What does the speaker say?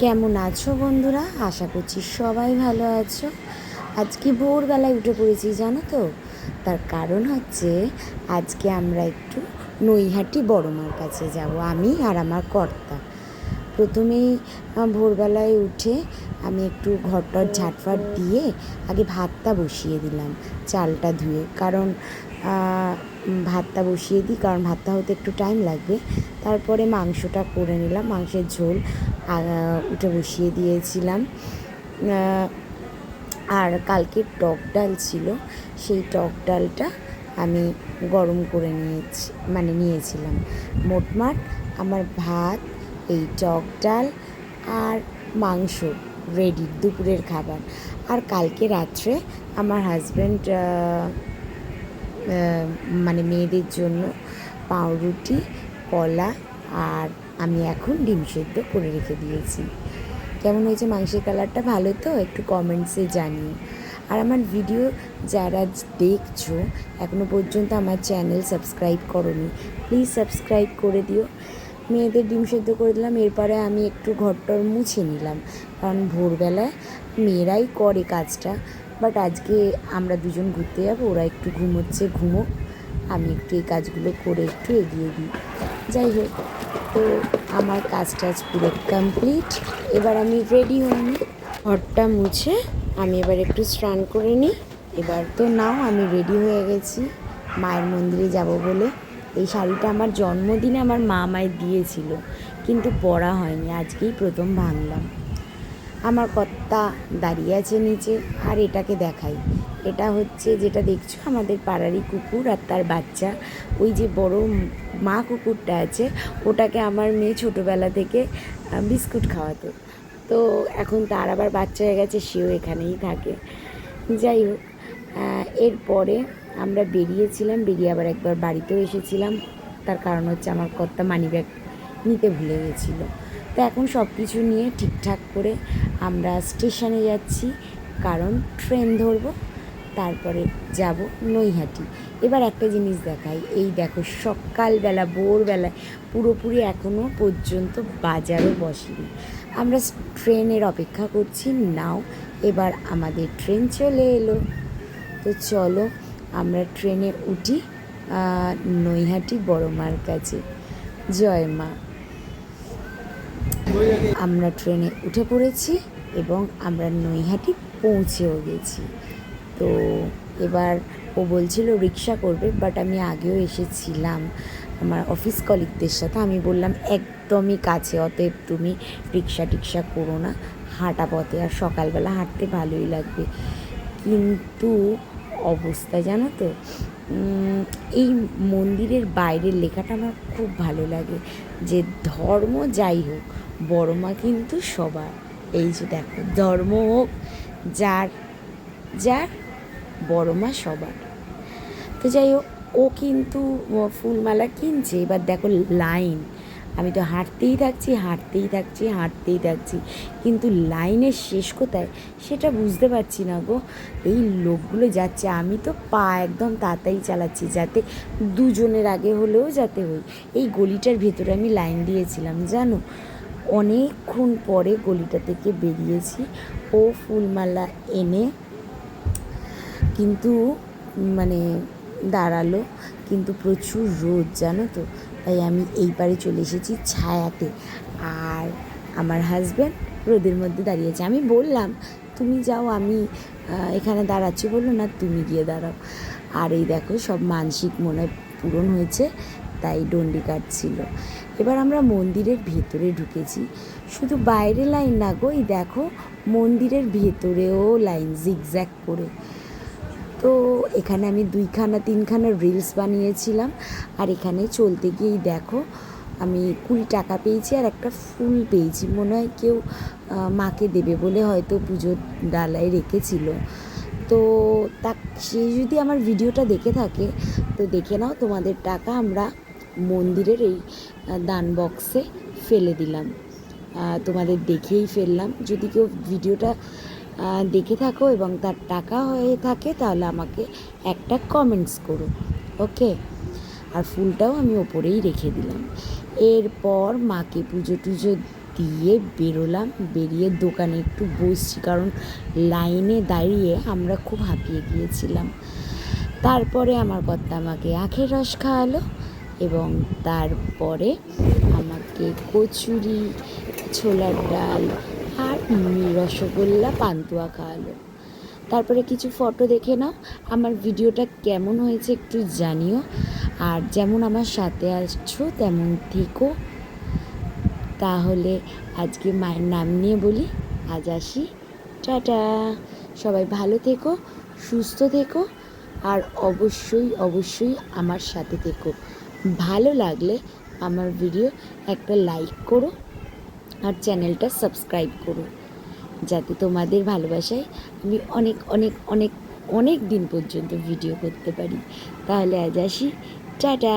কেমন আছো বন্ধুরা? আশা করছি সবাই ভালো আছো। আজকে ভোরবেলায় উঠে পড়েছি জানো তো। তার কারণ হচ্ছে আজকে আমরা একটু নৈহাটি বড় মার কাছে যাব, আমি আর আমার কর্তা। প্রথমেই ভোরবেলায় উঠে আমি একটু ঘরটর ঝাঁটফাট দিয়ে আগে ভাতটা বসিয়ে দিলাম, চালটা ধুয়ে। কারণ ভাতটা বসিয়ে দিই, কারণ ভাতটা হতে একটু টাইম লাগবে। তারপরে মাংসটা করে নিলাম, মাংসের ঝোল উঠে বসিয়ে দিয়েছিলাম। আর কালকে টক ডাল ছিল, সেই টক ডালটা আমি গরম করে নিয়েছিলাম। মোটমাট আমার ভাত, এই টক ডাল আর মাংস রেডি, দুপুরের খাবার। আর কালকে রাত্রে আমার হাজব্যান্ড মেয়েদের জন্য পাউরুটি, কলা আর আমি এখন ডিম সেদ্ধ করে রেখে দিয়েছি। কেমন হয়েছে মাংসের কালারটা? ভালো তো? একটু কমেন্টসে জানিও। আর আমার ভিডিও যারা দেখছো এখনও পর্যন্ত আমার চ্যানেল সাবস্ক্রাইব করোনি, প্লিজ সাবস্ক্রাইব করে দিও। মেয়েদের ডিম সেদ্ধ করে দিলাম, এরপরে আমি একটু ঘরটর মুছে নিলাম, কারণ ভোরবেলায় মেয়েরাই করে কাজটা। বাট আজকে আমরা দুজন ঘুরতে যাবো, ওরা একটু ঘুমোচ্ছে, ঘুমোক, আমি একটু এই কাজগুলো করে একটু এগিয়ে দিই। যাই হোক, তো আমার কাজ টাজ পুরো কমপ্লিট। এবার আমি রেডি হয়ে নিই, ঘরটা মুছে আমি এবার একটু স্নান করে নিই। এবার তো নাও আমি রেডি হয়ে গেছি মায়ের মন্দিরে যাব বলে। এই শাড়িটা আমার জন্মদিনে আমার মা আমায় দিয়েছিল, কিন্তু পরা হয়নি, আজকেই প্রথম ভাঙলাম। আমার কর্তা দাঁড়িয়ে আছে নিচে, আর এটাকে দেখাই। এটা হচ্ছে, যেটা দেখছো, আমাদের পাড়ারই কুকুর আর তার বাচ্চা। ওই যে বড় মা কুকুরটা আছে, ওটাকে আমার মেয়ে ছোটোবেলা থেকে বিস্কুট খাওয়াতো। তো এখন তার আবার বাচ্চা হয়ে গেছে, সেও এখানেই থাকে। যাই হোক, এরপরে আমরা বেরিয়েছিলাম, বেরিয়ে আবার একবার বাড়িতেও এসেছিলাম। তার কারণ হচ্ছে আমার কর্তা মানিব্যাগ নিতে ভুলে গেছিলো। তো এখন সব কিছু নিয়ে ঠিকঠাক করে আমরা স্টেশনে যাচ্ছি, কারণ ট্রেন ধরবো, তারপরে যাব নৈহাটি। এবার একটা জিনিস দেখাই, এই দেখো সকালবেলা ভোরবেলায় পুরোপুরি এখনও পর্যন্ত বাজারও বসেনি, আমরা ট্রেনের অপেক্ষা করছি। নাও এবার আমাদের ট্রেন চলে এলো। তো চলো আমরা ট্রেনে উঠি নৈহাটি বড় মার কাছে। জয় মা। আমরা ট্রেনে উঠে পড়েছি এবং আমরা নৈহাটি পৌঁছেও গেছি। তো এবার ও বলছিল রিক্সা করবে, বাট আমি আগেও এসেছিলাম আমার অফিস কলিগদের সাথে। আমি বললাম একদমই কাছে, অতএব তুমি রিক্সা টিক্সা করো না, হাঁটা পথে, আর সকালবেলা হাঁটতে ভালোই লাগবে। কিন্তু অবস্থা জানো তো, এই মন্দিরের বাইরের লেখাটা আমার খুব ভালো লাগে, যে ধর্ম যাই হোক বড় মা কিন্তু সবার। এই যে দেখো, ধর্ম হোক যার যার, বড় মা সবার। তো যাই হোক, ও কিন্তু ফুলমালা কিনছে। এবার দেখো লাইন, আমি তো হাঁটতেই থাকছি, কিন্তু লাইনের শেষ কোথায় সেটা বুঝতে পারছি না গো। এই লোকগুলো যাচ্ছে, আমি তো পা একদম তাড়াতাড়ি চালাচ্ছি, যাতে দুজনের আগে হলেও যাতে হই। এই গলিটার ভেতরে আমি লাইন দিয়েছিলাম জানো, অনেকক্ষণ পরে গলিটা থেকে বেরিয়েছি। ও ফুলমালা এনে কিন্তু দাঁড়ালো, কিন্তু প্রচুর রোদ জানো তো, তাই আমি এই পারে চলে এসেছি ছায়াতে। আর আমার হাজব্যান্ড রোদের মধ্যে দাঁড়িয়েছে। আমি বললাম তুমি যাও, আমি এখানে দাঁড়াচ্ছি। বললো না, তুমি গিয়ে দাঁড়াও। আর এই দেখো সব মানসিক মনে হয় পূরণ হয়েছে, তাই ডন্ডি কাটছিল। এবার আমরা মন্দিরের ভেতরে ঢুকেছি, শুধু বাইরে লাইন না গো, এই দেখো মন্দিরের ভেতরেও লাইন জিগজ্যাগ করে। তো এখানে আমি 2-3খানা রিলস বানিয়েছিলাম। আর এখানে চলতে গিয়েই দেখো আমি 20 টাকা পেয়েছি, আর একটা ফুল পেয়েছি, মনে হয় কেউ মাকে দেবে বলে হয়তো পুজোর ডালায় রেখেছিল। তো সে যদি আমার ভিডিওটা দেখে থাকে তো দেখে নাও, তোমাদের টাকা আমরা মন্দিরের এই দান বক্সে ফেলে দিলাম, তোমাদের দেখেই ফেললাম। যদি কেউ ভিডিওটা দেখে থাকো এবং তার টাকা হয়ে থাকে, তাহলে আমাকে একটা কমেন্টস করো, ওকে। আর ফুলটাও আমি ওপরেই রেখে দিলাম। এরপর মাকে পুজো টুজো দিয়ে বেরোলাম, বেরিয়ে দোকানে একটু বসছি, কারণ লাইনে দাঁড়িয়ে আমরা খুব হাঁপিয়ে গিয়েছিলাম। তারপরে আমার কর্তা আমাকে আখের রস খাওয়ালো এবং তারপরে আমাকে কচুরি, ছোলার ডাল আর রসগোল্লা পান্তুয়া খাওয়ালো। তারপরে কিছু ফটো দেখে নাও। আমার ভিডিওটা কেমন হয়েছে একটু জানিও, আর যেমন আমার সাথে আসছো তেমন থেকো। তাহলে আজকে মায়ের নাম নিয়ে বলি, আজ আসি, টাটা। সবাই ভালো থেকো, সুস্থ থেকো, আর অবশ্যই অবশ্যই আমার সাথে থেকো। ভালো লাগলে আমার ভিডিও একটা লাইক করো আর চ্যানেলটা সাবস্ক্রাইব করো, যাতে তোমাদের ভালোবাসায় আমি অনেক অনেক অনেক অনেক দিন পর্যন্ত ভিডিও করতে পারি। তাহলে আজ আসি, টাটা।